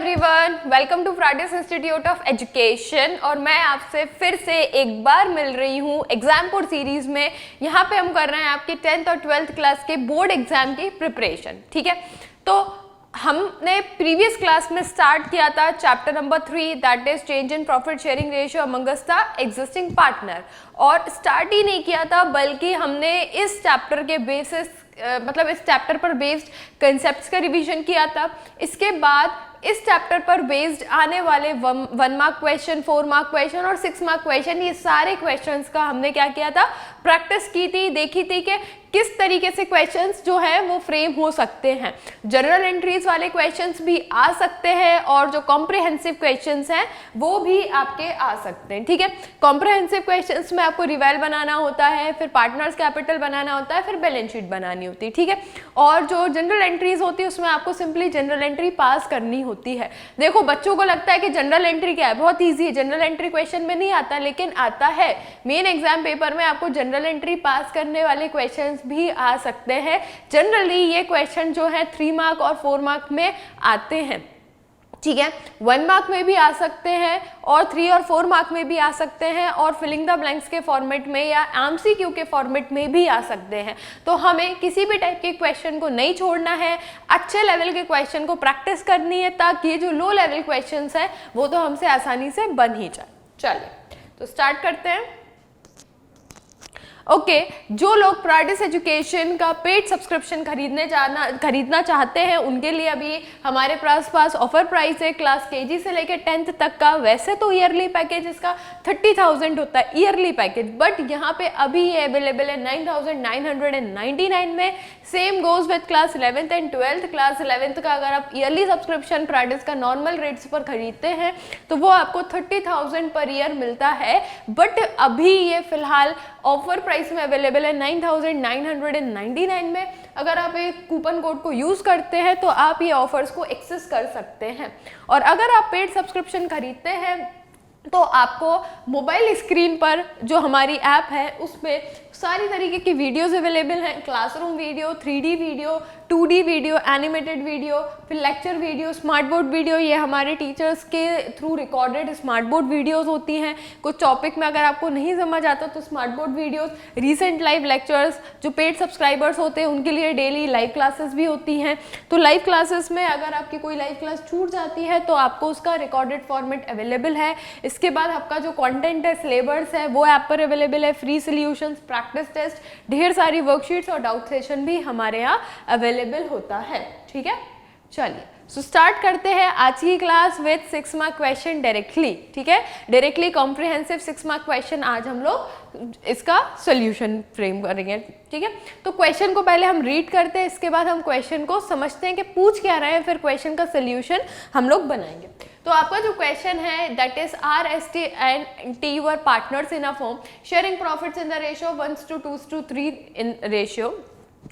Everyone, welcome to Friday's institute of education. और मैं आपसे फिर से एक बार मिल रही हूँ एग्जामपुर सीरीज में। यहाँ पे हम कर रहे हैं आपके 10th और 12th क्लास के बोर्ड एग्जाम की प्रिपरेशन। ठीक है, तो हमने प्रीवियस क्लास में स्टार्ट किया था chapter number 3, that is change in profit sharing ratio Among Us the existing partner. और स्टार्ट ही नहीं किया था, बल्कि हमने इस चैप्टर के बेसिस मतलब इस चैप्टर पर बेस्ड कंसेप्ट्स का रिवीजन किया था। इसके बाद इस चैप्टर पर बेस्ड आने वाले 1 मार्क क्वेश्चन, 4 मार्क क्वेश्चन और 6 मार्क क्वेश्चन, ये सारे क्वेश्चंस का हमने क्या किया था, प्रैक्टिस की थी, देखी थी कि किस तरीके से क्वेश्चंस जो है वो फ्रेम हो सकते हैं। जनरल एंट्रीज वाले क्वेश्चंस भी आ सकते हैं और जो कॉम्प्रिहेंसिव क्वेश्चंस हैं वो भी आपके आ सकते हैं। ठीक है, कॉम्प्रिहेंसिव क्वेश्चंस में आपको रिवेल बनाना होता है, फिर पार्टनर्स कैपिटल बनाना होता है, फिर बैलेंस शीट बनानी होती है। ठीक है, और जो जनरल एंट्रीज होती है उसमें आपको सिंपली जनरल एंट्री पास करनी होती है। देखो, बच्चों को लगता है कि जनरल एंट्री क्या है, बहुत ईजी है, जनरल एंट्री क्वेश्चन में नहीं आता, लेकिन आता है। मेन एग्जाम पेपर में आपको जनरल एंट्री पास करने वाले क्वेश्चन भी आ सकते हैं। जनरली ये क्वेश्चन जो है 3 मार्क और 4 मार्क में आते हैं। ठीक है, 1 मार्क में भी आ सकते हैं और 3 और 4 मार्क में भी आ सकते हैं और फिलिंग द ब्लैंक्स के फॉर्मेट में या एमसीक्यू के फॉर्मेट में भी आ सकते हैं। तो हमें किसी भी टाइप के क्वेश्चन को नहीं छोड़ना है, अच्छे लेवल के क्वेश्चन को प्रैक्टिस करनी है, ताकि जो लो लेवल क्वेश्चंस हैं वो तो हमसे आसानी से बन ही जाए। चलिए, तो स्टार्ट करते हैं। ओके, जो लोग प्राइडिस एजुकेशन का पेड सब्सक्रिप्शन खरीदना चाहते हैं उनके लिए अभी हमारे पास ऑफर प्राइस है क्लास केजी से लेकर 10th तक का। वैसे तो ईयरली पैकेज इसका 30,000 होता है ईयरली पैकेज, बट यहाँ पे अभी ये अवेलेबल है 9,999 में। Same goes with class 11th and 12th। Class 11th का अगर आप ईयरली सब्सक्रिप्शन प्राइडिस का नॉर्मल रेट्स पर खरीदते हैं तो वो आपको 30,000 पर ईयर मिलता है, बट अभी ये फिलहाल ऑफर प्राइस में अवेलेबल है 9,999 में। अगर आप एक कूपन कोड को यूज करते हैं तो आप ये ऑफर्स को एक्सेस कर सकते हैं। और अगर आप पेड सब्सक्रिप्शन खरीदते हैं तो आपको मोबाइल स्क्रीन पर जो हमारी ऐप है उसमें सारी तरीके की वीडियोस अवेलेबल हैं। Classroom video, 3D video, 2D video, animated video, फिर lecture video, smart board video. ये हमारे टीचर्स के through recorded smart board videos होती हैं। कुछ टॉपिक में अगर आपको नहीं समझ आता तो smart board videos, recent live lectures, जो पेड सब्सक्राइबर्स होते हैं उनके लिए डेली लाइव क्लासेस भी होती हैं। तो लाइव क्लासेस में अगर आपकी कोई लाइव क्लास छूट जाती है तो आपको उसका रिकॉर्डेड फॉर्मेट अवेलेबल है। इसके बाद आपका जो कॉन्टेंट है, सिलेबस है, वो ऐप पर अवेलेबल है। फ्री सोल्यूशंस, प्रैक्टिस टेस्ट, ढेर सारी वर्कशीट्स और डाउट सेशन भी हमारे यहाँ अवेलेबल होता है। ठीक है, चलिए सो स्टार्ट करते हैं आज की class with 6 mark question directly. ठीक है, डायरेक्टली कॉम्प्रिहेंसिव 6 मार्क क्वेश्चन आज हम लोग इसका सोल्यूशन फ्रेम करेंगे। ठीक है, तो क्वेश्चन को पहले हम रीड करते हैं, इसके बाद हम क्वेश्चन को समझते हैं कि पूछ क्या रहे हैं, फिर क्वेश्चन का सोल्यूशन हम लोग बनाएंगे। तो आपका जो क्वेश्चन है that is RST and T were partners in a firm sharing profits in the ratio 1:2:3 in ratio.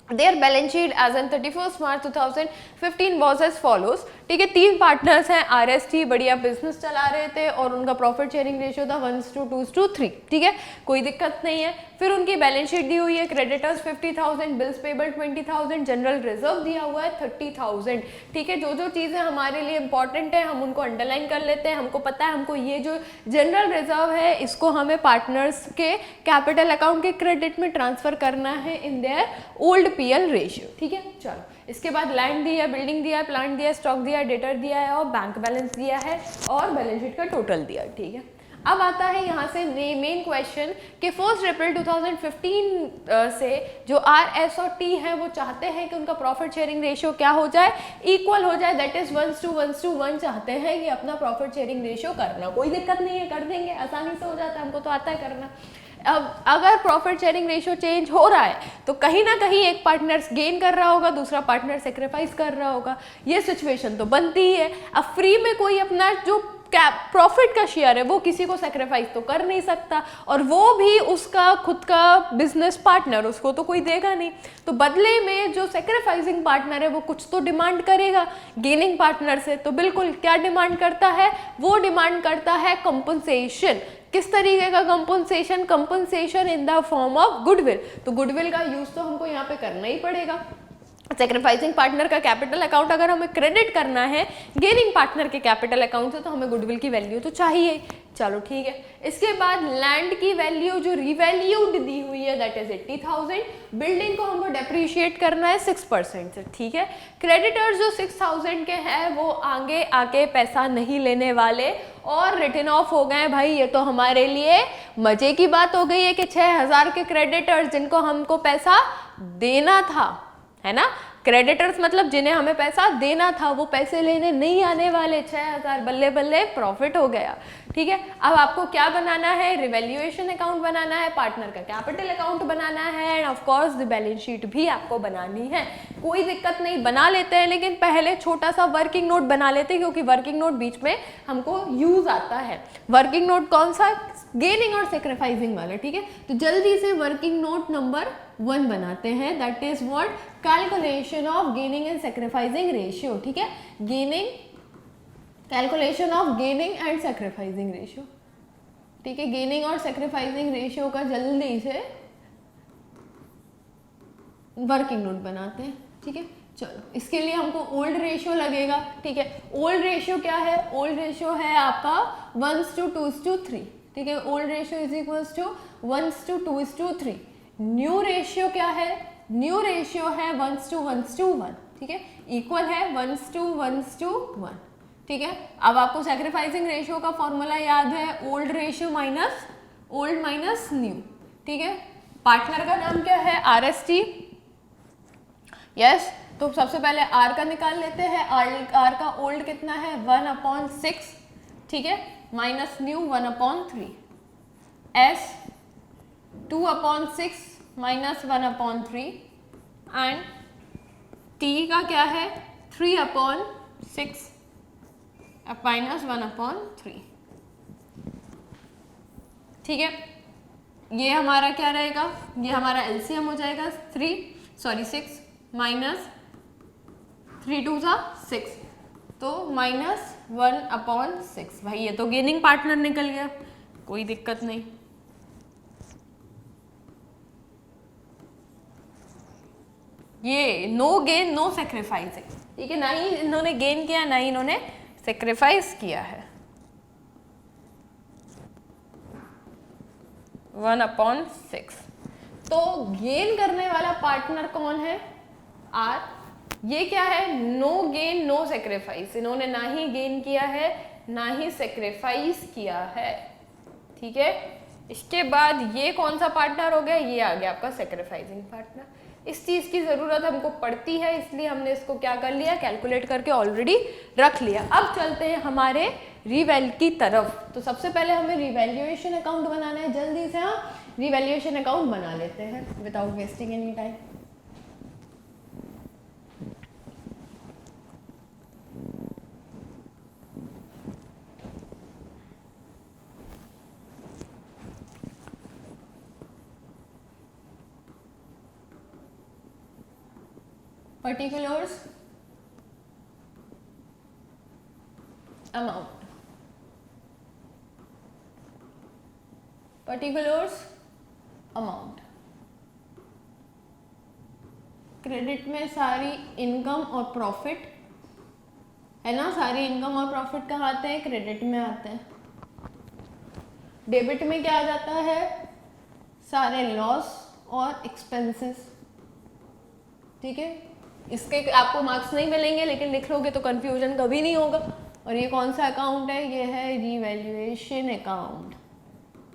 Their balance sheet as on 31st March 2015 was as follows. ठीक है, 3 पार्टनर्स हैं, RST बढ़िया बिजनेस चला रहे थे और उनका प्रॉफिट शेयरिंग रेशियो था 1:2:3। ठीक है, कोई दिक्कत नहीं है। फिर उनकी बैलेंस शीट दी हुई है, creditors 50,000, bills payable 20,000, general reserve दिया हुआ है 30,000। ठीक है, जो जो चीज़ें हमारे लिए इंपॉर्टेंट है हम उनको अंडरलाइन कर लेते हैं। हमको पता है हमको ये जो जनरल रिजर्व है इसको हमें पार्टनर्स के कैपिटल अकाउंट के क्रेडिट में ट्रांसफर करना है in their old PL ratio. ठीक है, चलो इसके बाद लैंड दिया है, बिल्डिंग दिया है, प्लांट दिया है, स्टॉक दिया है, डेटर दिया है और बैंक बैलेंस दिया है और बैलेंस शीट का टोटल दिया है। ठीक है, अब आता है यहाँ से मेन क्वेश्चन कि 1 अप्रैल 2015 से जो RS और T है वो चाहते हैं कि उनका प्रॉफिट शेयरिंग रेशियो क्या हो जाए, इक्वल हो जाए, दैट इज 1:1 चाहते हैं कि अपना प्रॉफिट शेयरिंग रेशियो करना। कोई दिक्कत नहीं है, कर देंगे, आसानी से हो जाता है, हमको तो आता है करना। अब अगर प्रॉफिट शेयरिंग रेशियो चेंज हो रहा है तो कहीं ना कहीं एक पार्टनर गेन कर रहा होगा, दूसरा पार्टनर सेक्रीफाइस कर रहा होगा, ये सिचुएशन तो बनती ही है। अब फ्री में कोई अपना जो प्रॉफिट का शेयर है वो किसी को सेक्रीफाइस तो कर नहीं सकता, और वो भी उसका खुद का बिजनेस पार्टनर, उसको तो कोई देगा नहीं। तो बदले में जो सेक्रीफाइसिंग पार्टनर है वो कुछ तो डिमांड करेगा गेनिंग पार्टनर से। तो बिल्कुल क्या डिमांड करता है, वो डिमांड करता है कंपनसेशन। किस तरीके का compensation? Compensation in the form of goodwill. तो गुडविल का यूज तो हमको यहाँ पे करना ही पड़ेगा। सेक्रीफाइसिंग पार्टनर का कैपिटल अकाउंट अगर हमें क्रेडिट करना है गेनिंग पार्टनर के कैपिटल अकाउंट से तो हमें गुडविल की वैल्यू तो चाहिए। चलो ठीक है। इसके बाद लैंड की वैल्यू जो रिवैल्यूड दी हुई है दैट इज 80,000। बिल्डिंग को हमको डेप्रीशिएट करना है 6% से, ठीक है। क्रेडिटर्स जो 6,000 के हैं वो आगे आके पैसा नहीं लेने वाले और रिटर्न ऑफ हो गए भाई। ये तो हमारे लिए मजे की बात हो गई है कि 6,000 के क्रेडिटर्स जिनको हमको पैसा देना था, है ना, क्रेडिटर्स मतलब जिन्हें हमें पैसा देना था वो पैसे लेने नहीं आने वाले। 6,000 बल्ले बल्ले प्रॉफिट हो गया, ठीक है। अब आपको क्या बनाना है, रिवैल्यूएशन अकाउंट बनाना है, पार्टनर का कैपिटल अकाउंट बनाना है end of course the balance sheet भी आपको बनानी है। कोई दिक्कत नहीं, बना लेते हैं, लेकिन पहले छोटा सा वर्किंग नोट बना लेते हैं क्योंकि वर्किंग नोट बीच में हमको यूज आता है। वर्किंग नोट कौन सा, गेनिंग और सेक्रीफाइसिंग वाला, ठीक है। तो जल्दी से वर्किंग नोट नंबर 1 बनाते हैं, that is what, calculation of gaining and sacrificing ratio, ठीक है। Gaining, calculation of gaining and sacrificing ratio, ठीक है। गेनिंग और सेक्रीफाइसिंग रेशियो का जल्दी से वर्किंग नोट बनाते हैं, ठीक है। चलो इसके लिए हमको ओल्ड रेशियो लगेगा, ठीक है। ओल्ड रेशियो क्या है, ओल्ड रेशियो है आपका 1:2:3, ठीक है। Old ratio is equals to 1:2:3। New ratio क्या है, न्यू रेशियो है 1:1:1, ठीक है। इक्वल है 1:1:1, ठीक है। अब आपको सेक्रीफाइसिंग रेशियो का फॉर्मूला याद है, old ratio minus old minus new, ठीक है। पार्टनर का नाम क्या है, RST, यस। तो सबसे पहले R का निकाल लेते हैं। R का ओल्ड कितना है 1/6, ठीक है, minus new 1/3, S 2/6 minus 1/3 and T का क्या है 3/6 माइनस 1/3, ठीक है। ये हमारा क्या रहेगा, ये हमारा LCM हो जाएगा 6 माइनस 3 2 6, तो माइनस 1/6। भाई ये तो गेनिंग पार्टनर निकल गया, कोई दिक्कत नहीं। ये नो गेन नो सेक्रीफाइस है, ठीक है। ना ही इन्होंने गेन किया ना ही इन्होंने सेक्रीफाइस किया है। 1/6। तो गेन करने वाला पार्टनर कौन है, R। ये क्या है, नो गेन नो सेक्रीफाइस, इन्होंने ना ही गेन किया है ना ही सेक्रीफाइस किया है, ठीक है। इसके बाद ये कौन सा पार्टनर हो गया, ये आ गया आपका सेक्रीफाइसिंग पार्टनर। इस चीज़ की ज़रूरत हमको पड़ती है इसलिए हमने इसको क्या कर लिया, कैलकुलेट करके ऑलरेडी रख लिया। अब चलते हैं हमारे रिवैल की तरफ। तो सबसे पहले हमें रिवैल्यूएशन अकाउंट बनाना है, जल्दी से हम रिवैल्यूएशन अकाउंट बना लेते हैं without wasting any time. particulars amount, particulars amount, credit में सारी इनकम और प्रॉफिट है ना, सारी इनकम और प्रॉफिट कहाँ आते हैं, क्रेडिट में आते हैं। डेबिट में क्या आ जाता है, सारे लॉस और एक्सपेंसेस, ठीक है। इसके आपको मार्क्स नहीं मिलेंगे लेकिन लिख लोगे तो कंफ्यूजन कभी नहीं होगा। और ये कौन सा अकाउंट है, ये है रिवैल्यूएशन अकाउंट,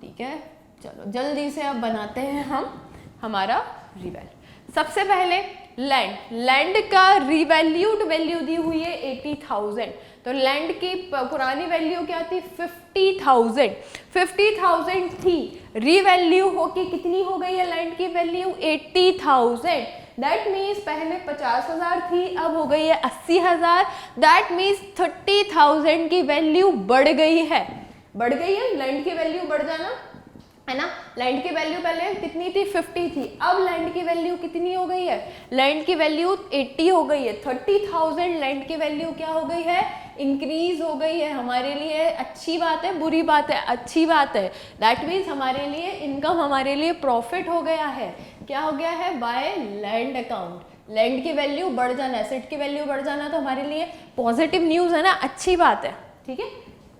ठीक है। चलो जल्दी से अब बनाते हैं हम हमारा रिवैल। सबसे पहले लैंड का रिवैल्यूड वैल्यू दी हुई है 80,000। तो लैंड की पुरानी वैल्यू क्या थी 50,000 थी, रिवैल्यू होके कितनी हो गई है लैंड की वैल्यू 80,000। दैट मीन्स पहले 50,000 थी, अब हो गई है 80,000। दैट मीन्स 30,000 की वैल्यू बढ़ गई है, बढ़ गई है। लैंड की वैल्यू बढ़ जाना है ना। लैंड की वैल्यू पहले कितनी थी 50 थी, अब लैंड की वैल्यू कितनी हो गई है, लैंड की वैल्यू 80 हो गई है। 30,000 लैंड की वैल्यू क्या हो गई है, इंक्रीज हो गई है। हमारे लिए अच्छी बात है, बुरी बात है, अच्छी बात है। दैट मीन्स हमारे लिए इनकम, हमारे लिए प्रॉफिट हो गया है। क्या हो गया है, बाय लैंड अकाउंट, लैंड की वैल्यू बढ़ जाना, एसेट की वैल्यू बढ़ जाना तो हमारे लिए पॉजिटिव न्यूज़ है ना, अच्छी बात है, ठीक है।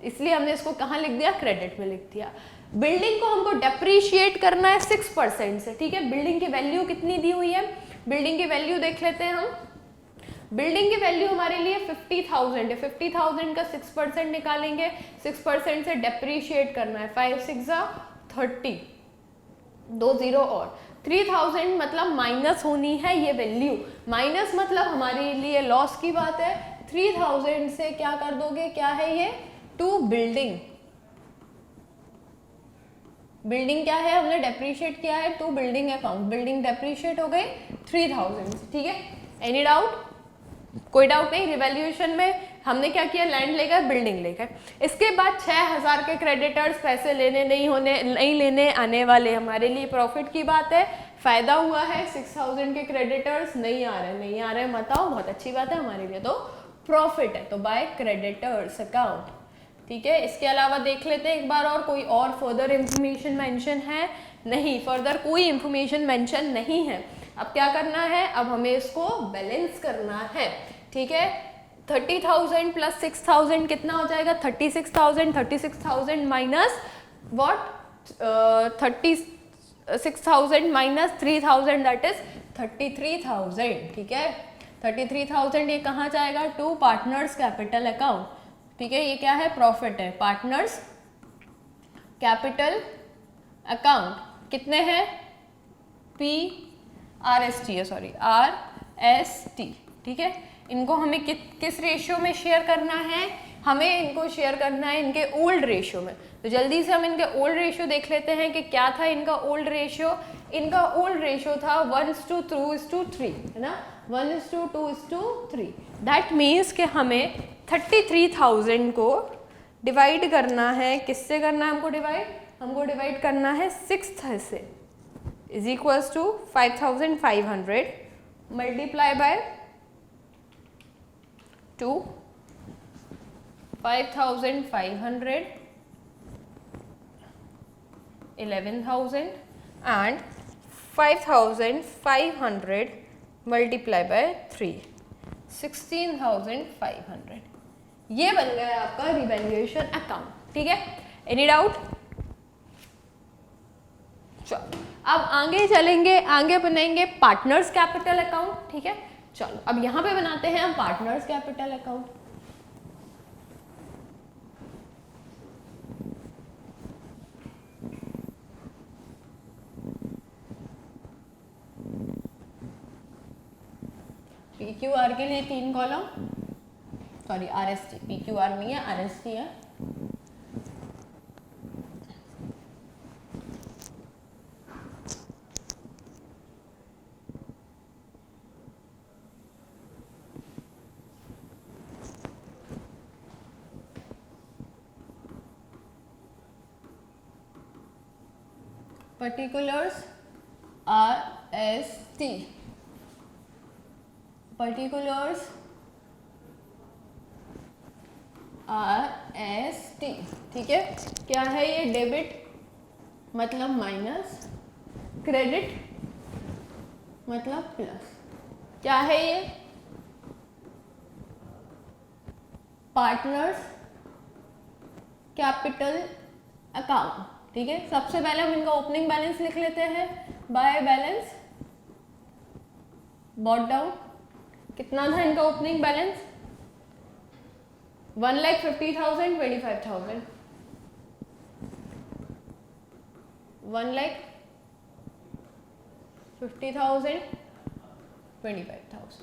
इसलिए हमने इसको कहाँ लिख दिया, क्रेडिट में लिख दिया। बिल्डिंग को हमको डेप्रीशिएट करना है 6% से, ठीक है। बिल्डिंग की वैल्यू कितनी दी हुई है, बिल्डिंग की वैल्यू देख लेते हैं हम। बिल्डिंग की वैल्यू हमारे लिए 50,000 है, 50,000 का 6% निकालेंगे, 6% से डेप्रीशिएट करना है, 5 6 30, 2 0 और 3000 मतलब माइनस होनी है ये वैल्यू, माइनस मतलब हमारे लिए लॉस की बात है। 3000 से क्या कर दोगे, क्या है ये, टू बिल्डिंग, बिल्डिंग क्या है, हमने डेप्रीशिएट किया है to building account, building depreciate हो गई 3000, ठीक है। एनी डाउट, कोई डाउट नहीं। रिवैल्यूएशन में हमने क्या किया, लैंड ले गए, बिल्डिंग ले गए। इसके बाद 6000 के क्रेडिटर्स पैसे नहीं लेने आने वाले, हमारे लिए प्रॉफिट की बात है, फायदा हुआ है। 6000 के क्रेडिटर्स नहीं आ रहे मत आओ, बहुत अच्छी बात है हमारे लिए, तो प्रॉफिट है, तो बाय क्रेडिटर्स अकाउंट, ठीक है। इसके अलावा देख लेते हैं एक बार और, कोई और फर्दर इंफॉर्मेशन मेंशन है, नहीं, फर्दर कोई इंफॉर्मेशन मेंशन नहीं है। अब क्या करना है, अब हमें इसको बैलेंस करना है, ठीक है। 30,000 प्लस 6,000 कितना हो जाएगा, 36,000, 36,000 minus what, 36,000 minus 3,000 that is 33,000, ठीक है। 33,000 ये कहाँ जाएगा, टू पार्टनर्स कैपिटल अकाउंट, ठीक है। ये क्या है, प्रॉफिट है, पार्टनर्स कैपिटल अकाउंट कितने हैं, RST है, सॉरी RST, ठीक है। इनको हमें किस रेशियो में शेयर करना है, हमें इनको शेयर करना है इनके ओल्ड रेशियो में। तो जल्दी से हम इनके ओल्ड रेशियो देख लेते हैं कि क्या था इनका ओल्ड रेशियो। इनका ओल्ड रेशियो था 1:2:3, है ना, 1:2:3। दैट मीन्स कि हमें 33,000 को डिवाइड करना है, किससे करना है हमको डिवाइड, हमको डिवाइड करना है 6 से, is equals to 5,500 multiply by 2, 5,500, 11,000 and 5,500 multiply by 3, 16,500। ये बन गया आपका रिवैल्यूएशन अकाउंट, ठीक है। एनी डाउट, चलो अब आगे चलेंगे, आगे बनाएंगे पार्टनर्स कैपिटल अकाउंट, ठीक है। चलो अब यहां पे बनाते हैं हम पार्टनर्स कैपिटल अकाउंट। PQR के लिए 3 कॉलम, सॉरी RST, PQR नहीं है, RST है। particulars RST, particulars RST, ठीक है। क्या है ये, डेबिट मतलब माइनस, क्रेडिट मतलब प्लस। क्या है ये, पार्टनर्स कैपिटल अकाउंट, ठीक है। सबसे पहले हम इनका ओपनिंग बैलेंस लिख लेते हैं, बाय बैलेंस बॉट डाउन। कितना था इनका ओपनिंग बैलेंस, 1,50,000, 25,000, 1,50,000, 25,000,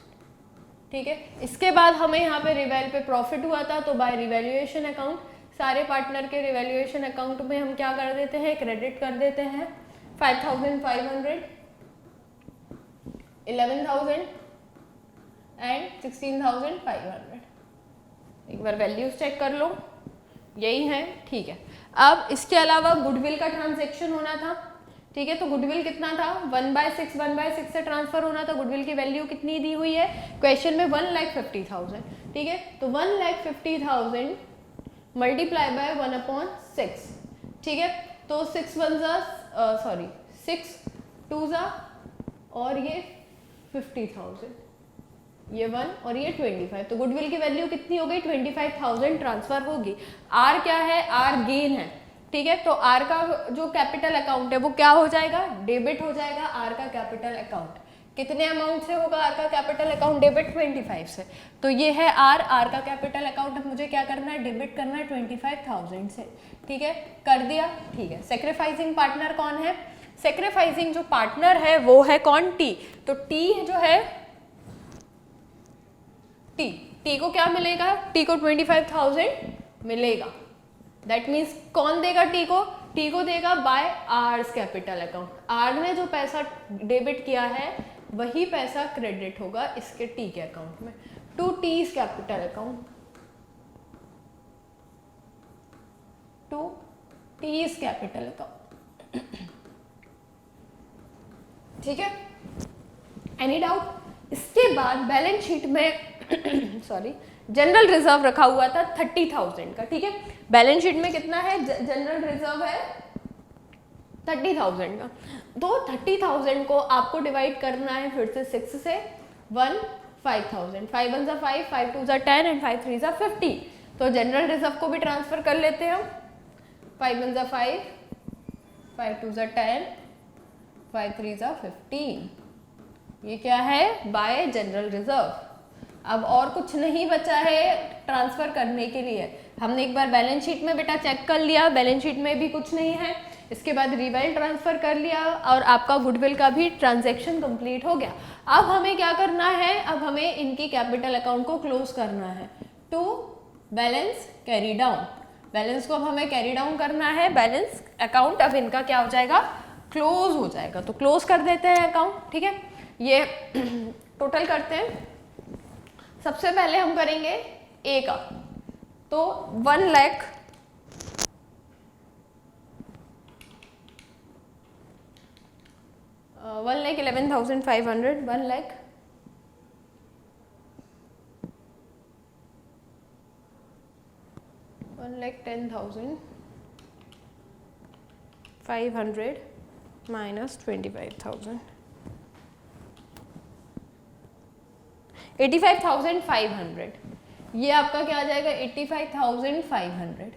ठीक है। इसके बाद हमें यहाँ पे रिवैल पे प्रॉफिट हुआ था, तो बाय रिवैल्यूएशन अकाउंट सारे पार्टनर के रिवैल्यूएशन अकाउंट में हम क्या कर देते हैं, क्रेडिट कर देते हैं 5,500, 11,000 एंड 16,500। एक बार वैल्यूज चेक कर लो, यही है, ठीक है। अब इसके अलावा गुडविल का ट्रांजैक्शन होना था, ठीक है। तो गुडविल कितना था, 1/6 से ट्रांसफर होना था। गुडविल की वैल्यू कितनी दी हुई है क्वेश्चन में, 1,50,000, ठीक है। तो 1,50,000 मल्टीप्लाई बाय 1/6, ठीक है। तो 6 2 और ये 50,000, ये 1 और ये 25, तो गुडविल की वैल्यू कितनी हो गई? 25,000 ट्रांसफर होगी। आर क्या है? आर गेन है, ठीक है। तो आर का जो कैपिटल अकाउंट है वो क्या हो जाएगा? डेबिट हो जाएगा। आर का कैपिटल अकाउंट कितने अमाउंट से होगा? आर का कैपिटल अकाउंट डेबिट 25 से, तो ये है आर। आर का कैपिटल अकाउंट अब मुझे क्या करना है? डेबिट करना है 25,000 से, ठीक है। कर दिया, ठीक है। सेक्रीफाइसिंग पार्टनर कौन है? सेक्रीफाइसिंग जो पार्टनर है वो है कौन? टी। तो टी जो है, टी को क्या मिलेगा? टी को 25,000 मिलेगा। दैट मीन्स कौन देगा टी को? टी को देगा by R's capital account. R ने जो पैसा डेबिट किया है वही पैसा क्रेडिट होगा इसके टी के अकाउंट में, to T's capital account, to T's capital account, ठीक है। Any doubt? इसके बाद बैलेंस शीट में सॉरी जनरल रिजर्व रखा हुआ था 30,000 का, ठीक है। बैलेंस शीट में कितना है? जनरल रिजर्व है 30,000 का। तो 30,000 को आपको डिवाइड करना है फिर से 6 से, 1 5,000, 5 1 5, 5 2 10 एंड 5 3 50। तो जनरल रिजर्व को भी ट्रांसफर कर लेते हैं हम। 5 1 5, 5 2 10, 5 3 15। ये क्या है? Bye general reserve. अब और कुछ नहीं बचा है ट्रांसफर करने के लिए। हमने एक बार बैलेंस शीट में बेटा चेक कर लिया, बैलेंस शीट में भी कुछ नहीं है। इसके बाद रिवेल ट्रांसफर कर लिया और आपका गुडविल का भी ट्रांजैक्शन कंप्लीट हो गया। अब हमें क्या करना है? अब हमें इनकी कैपिटल अकाउंट को क्लोज करना है to balance carry down. Balance को अब हमें कैरी डाउन करना है। बैलेंस अकाउंट अब इनका क्या हो जाएगा? क्लोज हो जाएगा। तो क्लोज कर देते हैं अकाउंट, ठीक है। ये टोटल करते हैं। सबसे पहले हम करेंगे ए का, तो 1 लाख 1,11,500, 1 लाख 1,10,500 माइनस 25,000, 85,500। ये आपका क्या आ जाएगा? 85,500,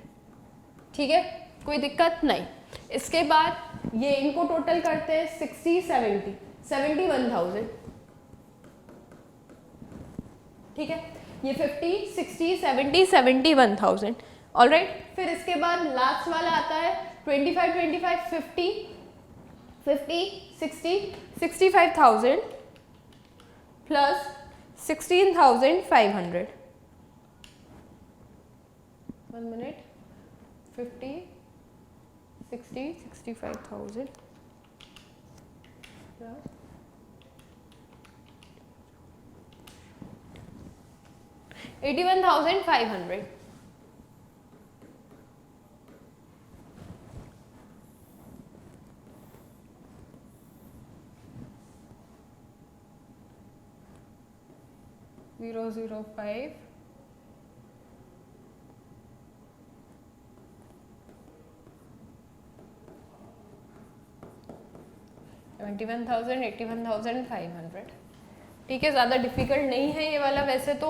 ठीक है। कोई दिक्कत नहीं। इसके बाद ये इनको टोटल करते हैं 60 70 71,000, ठीक है। ये 50 60 70 71,000, ऑलराइट। फिर इसके बाद लास्ट वाला आता है 25 25 50 50 60 65,000 प्लस 16,500। 1 minute, 50 60 65,000 plus 81,500। Zero 5 71,000 81,500, ठीक है। ज़्यादा डिफिकल्ट नहीं है ये वाला, वैसे तो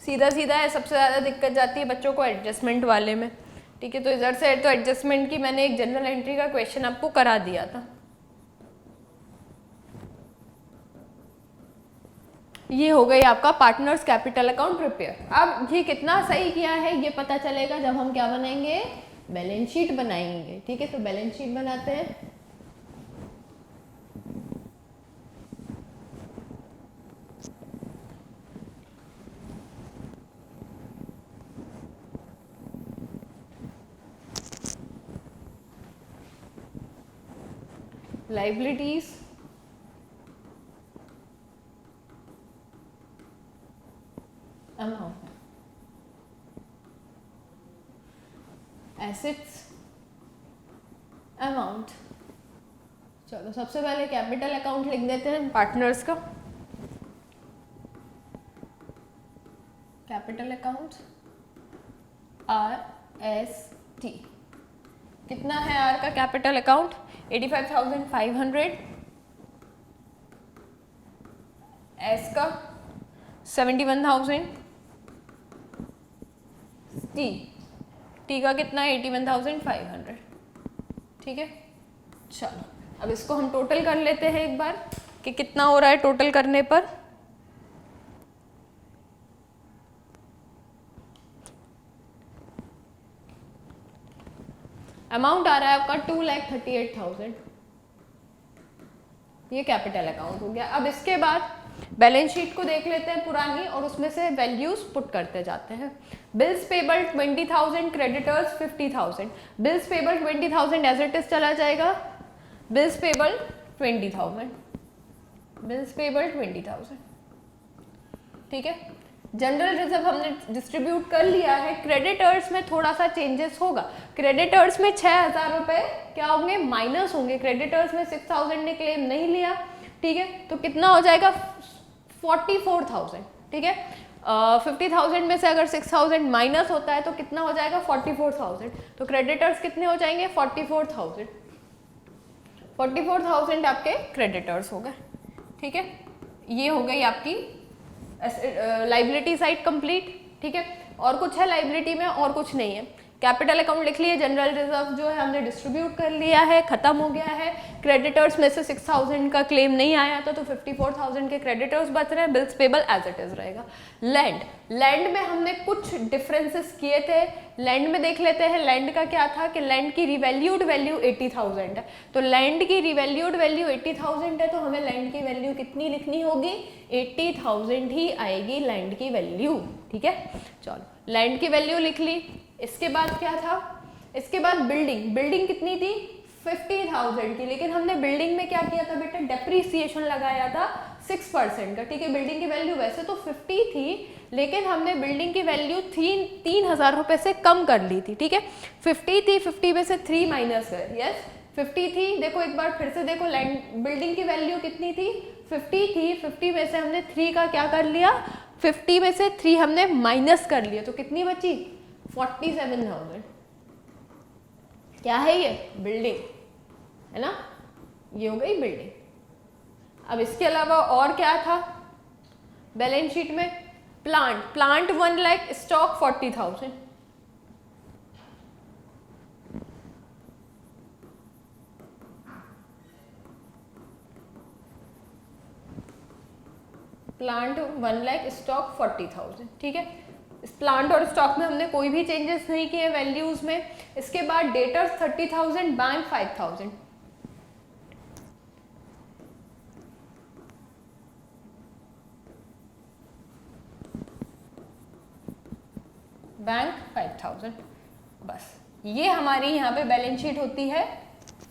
सीधा सीधा है। सबसे ज़्यादा दिक्कत जाती है बच्चों को एडजस्टमेंट वाले में, ठीक है। तो इधर से तो एडजस्टमेंट की मैंने एक जनरल एंट्री का क्वेश्चन आपको करा दिया था। ये हो गई आपका पार्टनर्स कैपिटल अकाउंट प्रिपेयर। अब ये कितना सही किया है ये पता चलेगा जब हम क्या बनाएंगे? बैलेंस शीट बनाएंगे, ठीक है। तो बैलेंस शीट बनाते हैं। Liabilities, amount, assets, amount. चलो सबसे पहले कैपिटल अकाउंट लिख देते हैं पार्टनर्स का। Capital account RST। कितना है आर का कैपिटल अकाउंट? 85,500 एस का 71,000, टी का कितना 81,500, ठीक है। चलो अब इसको हम टोटल कर लेते हैं एक बार कि कितना हो रहा है टोटल करने पर। अमाउंट आ रहा है आपका 2,38,000, ये कैपिटल अकाउंट हो गया। अब इसके बाद बैलेंस शीट को देख लेते हैं पुरानी और उसमें से वैल्यूज पुट करते जाते हैं। Bills payable 20,000, creditors 50,000। Bills payable 20,000 as it is चला जाएगा, बिल्स पेबल 20,000, बिल्स पेबल 20,000, ठीक है। जनरल रिजर्व हमने डिस्ट्रीब्यूट कर लिया है। क्रेडिटर्स में थोड़ा सा चेंजेस होगा। क्रेडिटर्स में 6,000 रुपए क्या होंगे, माइनस होंगे। क्रेडिटर्स में 6,000 ने क्लेम नहीं लिया, ठीक है, तो कितना हो जाएगा 44,000, ठीक है। 50,000 में से अगर 6,000 माइनस होता है तो कितना हो जाएगा 44,000, तो क्रेडिटर्स कितने हो जाएंगे 44,000, 44,000 आपके क्रेडिटर्स हो गए, ठीक है। ये हो गई आपकी लाइबिलिटी साइड कंप्लीट, ठीक है। और कुछ है लाइबिलिटी में और कुछ नहीं है। कैपिटल अकाउंट लिख लिए, जनरल रिजर्व जो है हमने डिस्ट्रीब्यूट कर लिया है, खत्म हो गया है। क्रेडिटर्स में से 6,000 का क्लेम नहीं आया था तो 54,000 के क्रेडिटर्स बच रहे हैं। Bills payable as it is रहेगा। लैंड में हमने कुछ डिफरेंसेस किए थे। लैंड में देख लेते हैं। लैंड का क्या था कि लैंड की रिवैल्यूड वैल्यू 80,000 है, तो लैंड की रिवैल्यूड वैल्यू 80,000 है, तो हमें लैंड की वैल्यू कितनी लिखनी होगी 80,000 ही आएगी लैंड की वैल्यू, ठीक है। चलो लैंड की वैल्यू लिख ली। इसके बाद क्या था, इसके बाद बिल्डिंग कितनी थी 50,000 की, लेकिन हमने बिल्डिंग में क्या किया था बेटा, डेप्रीसिएशन लगाया था 6% का, ठीक है। बिल्डिंग की वैल्यू वैसे तो 50 थी, लेकिन हमने बिल्डिंग की वैल्यू 3,000 रुपए से कम कर ली थी, ठीक है। 50 थी, 50 में से 3 माइनस कर, यस 50 थी। देखो एक बार फिर से देखो, लैंड बिल्डिंग की वैल्यू कितनी थी 50 थी, 50 में से हमने 3 का क्या कर लिया, 50 में से 3 हमने माइनस कर लिया, तो कितनी बची 47,000। क्या है ये, बिल्डिंग है ना, ये हो गई बिल्डिंग। अब इसके अलावा और क्या था बैलेंस शीट में, plant 1 lakh, stock 40,000, plant 1 lakh, stock 40,000, ठीक है। इस प्लांट और स्टॉक में हमने कोई भी चेंजेस नहीं किए वैल्यूज में। इसके बाद डेटर्स 30,000, बैंक 5,000, बैंक 5,000, बस ये हमारी यहाँ पे बैलेंस शीट होती है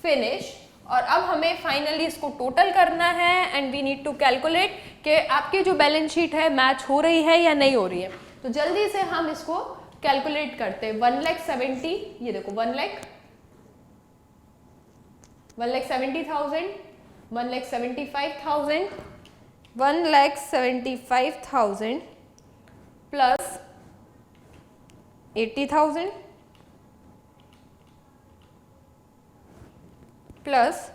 फिनिश। और अब हमें फाइनली इसको टोटल करना है and we need to calculate कि आपकी जो बैलेंस शीट है मैच हो रही है या नहीं हो रही है। तो जल्दी से हम इसको कैलकुलेट करते हैं। 1,70,000, ये देखो 1,70,000, 1,75,000, 1,75,000 plus 80,000 plus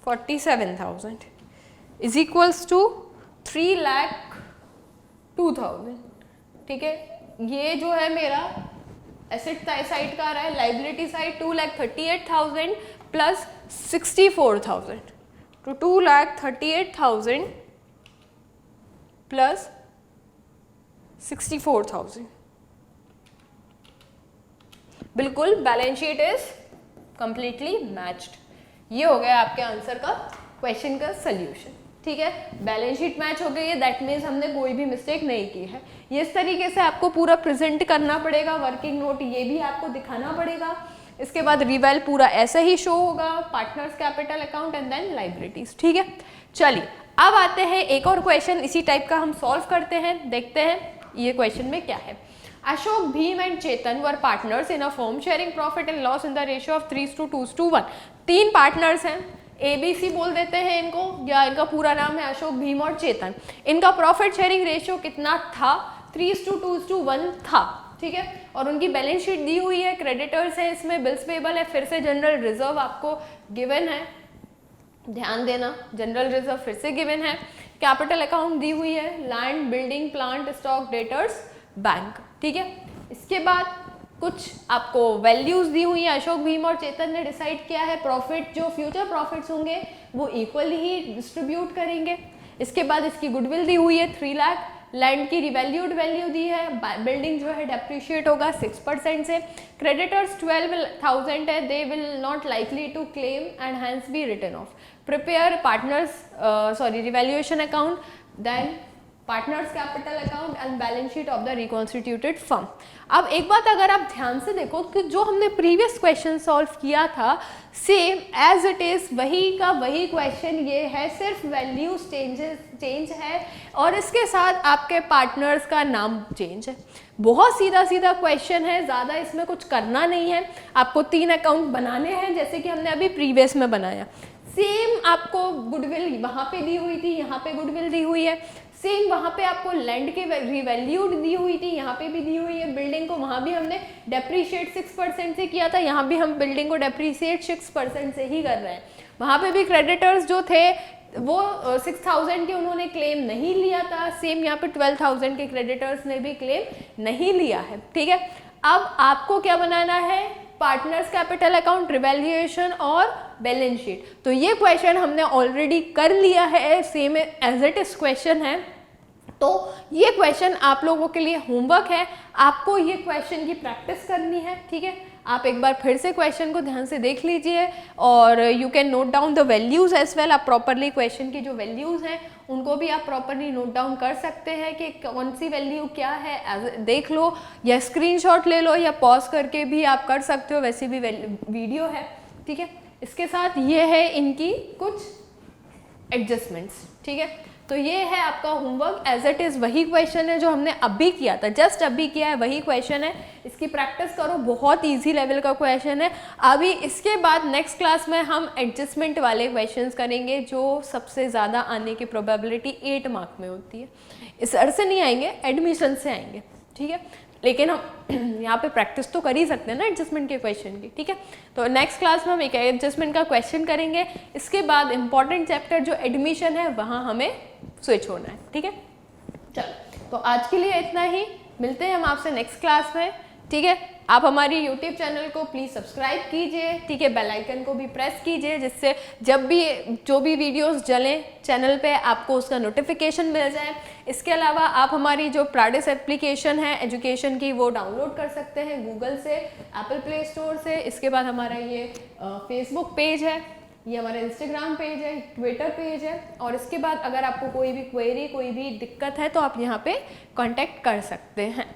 47,000 is equals to 3,02,000, ठीक है। ये जो है मेरा एसेट साइड का आ रहा है, लाइबिलिटी साइड 2,38,000 प्लस 64,000, तो 2,38,000 प्लस 64,000, बिल्कुल balance sheet is completely matched. ये हो गया आपके आंसर का क्वेश्चन का सल्यूशन, ठीक है। बैलेंस शीट मैच हो गई है, दैट मीन्स हमने कोई भी मिस्टेक नहीं की है। ये इस तरीके से आपको पूरा प्रेजेंट करना पड़ेगा, वर्किंग नोट ये भी आपको दिखाना पड़ेगा। इसके बाद रिवेल पूरा ऐसे ही शो होगा, partners capital account and then liabilities, ठीक है। चलिए अब आते हैं एक और क्वेश्चन इसी टाइप का हम सॉल्व करते हैं, देखते हैं ये क्वेश्चन में क्या है। Ashok, Bhim and Chetan were partners in a firm sharing profit and loss in the ratio of 3:2:1। 3 partners हैं, ABC बोल देते हैं इनको, या इनका पूरा नाम है अशोक, भीम और चेतन। इनका प्रॉफिट शेयरिंग रेशियो कितना था 3:2:1 था, ठीक है। और उनकी बैलेंस शीट दी हुई है, क्रेडिटर्स है, इसमें बिल्स पेबल है, फिर से जनरल रिजर्व आपको गिवन है, ध्यान देना जनरल रिजर्व फिर से गिवन है। कैपिटल अकाउंट दी हुई है, land, building, plant, stock, debtors, bank, ठीक है। इसके बाद कुछ आपको वैल्यूज दी हुई है, अशोक, भीम और चेतन ने डिसाइड किया है प्रॉफिट, जो फ्यूचर प्रॉफिट्स होंगे वो इक्वली ही डिस्ट्रीब्यूट करेंगे। इसके बाद इसकी गुडविल दी हुई है 3 लाख, लैंड की रिवैल्यूड वैल्यू दी है, बिल्डिंग जो है डेप्रिशिएट होगा 6% से, क्रेडिटर्स 12,000 है, they will not likely to claim and hence be written off, prepare partners revaluation account, then partners capital account and balance sheet of the reconstituted firm. अब एक बात अगर आप ध्यान से देखो कि जो हमने प्रीवियस क्वेश्चन सॉल्व किया था सेम एज इट इज वही का वही क्वेश्चन ये है, सिर्फ वैल्यूज चेंज है और इसके साथ आपके पार्टनर्स का नाम चेंज है। बहुत सीधा सीधा क्वेश्चन है, ज़्यादा इसमें कुछ करना नहीं है। आपको 3 अकाउंट बनाने हैं जैसे कि हमने अभी प्रीवियस में बनाया। सेम आपको गुडविल वहाँ पे दी हुई थी, यहाँ पे गुडविल दी हुई है। सेम वहाँ पे आपको लैंड के रिवैल्यूड दी हुई थी, यहाँ पे भी दी हुई है। बिल्डिंग को वहाँ भी हमने डेप्रीशिएट 6% से किया था, यहाँ भी हम बिल्डिंग को डेप्रीशिएट 6% से ही कर रहे हैं। वहाँ पे भी क्रेडिटर्स जो थे वो 6,000 के उन्होंने क्लेम नहीं लिया था, सेम यहाँ पे 12,000 के क्रेडिटर्स ने भी क्लेम नहीं लिया है, ठीक है। अब आपको क्या बनाना है, पार्टनर्स कैपिटल अकाउंट, रिवैल्यूएशन और बैलेंस शीट। तो ये क्वेश्चन हमने ऑलरेडी कर लिया है, same as it is question है। तो ये क्वेश्चन आप लोगों के लिए होमवर्क है, आपको ये क्वेश्चन की प्रैक्टिस करनी है, ठीक है। आप एक बार फिर से क्वेश्चन को ध्यान से देख लीजिए और you can note down the values as well. आप प्रॉपरली क्वेश्चन की जो वैल्यूज हैं उनको भी आप प्रॉपरली नोट डाउन कर सकते हैं कि कौन सी वैल्यू क्या है, देख लो या स्क्रीनशॉट ले लो या पॉज करके भी आप कर सकते हो, वैसे भी वीडियो है, ठीक है। इसके साथ ये है इनकी कुछ एडजस्टमेंट्स, ठीक है। तो ये है आपका होमवर्क, एज इट इज़ वही क्वेश्चन है जो हमने अभी किया था, जस्ट अभी किया है वही क्वेश्चन है। इसकी प्रैक्टिस करो, बहुत इजी लेवल का क्वेश्चन है। अभी इसके बाद नेक्स्ट क्लास में हम एडजस्टमेंट वाले क्वेश्चंस करेंगे जो सबसे ज़्यादा आने की प्रोबेबिलिटी 8 मार्क में होती है। इस अर्थ से नहीं आएंगे, एडमिशन से आएंगे, ठीक है। लेकिन हम यहाँ पे प्रैक्टिस तो कर ही सकते हैं ना एडजस्टमेंट के क्वेश्चन की, ठीक है। तो नेक्स्ट क्लास में हम एक एडजस्टमेंट का क्वेश्चन करेंगे। इसके बाद इंपॉर्टेंट चैप्टर जो एडमिशन है वहाँ हमें स्विच होना है, ठीक है। चलो, तो आज के लिए इतना ही, मिलते हैं हम आपसे नेक्स्ट क्लास में, ठीक है। आप हमारी यूट्यूब चैनल को प्लीज़ सब्सक्राइब कीजिए, ठीक है। बेल आइकन को भी प्रेस कीजिए जिससे जब भी जो भी वीडियोस डलें चैनल पे आपको उसका नोटिफिकेशन मिल जाए। इसके अलावा आप हमारी जो प्राडिस एप्लीकेशन है एजुकेशन की वो डाउनलोड कर सकते हैं गूगल से, एप्पल प्ले स्टोर से। इसके बाद हमारा ये फेसबुक पेज है, ये हमारा इंस्टाग्राम पेज है, ट्विटर पेज है। और इसके बाद अगर आपको कोई भी क्वेरी, कोई भी दिक्कत है तो आप यहाँ पे कांटेक्ट कर सकते हैं।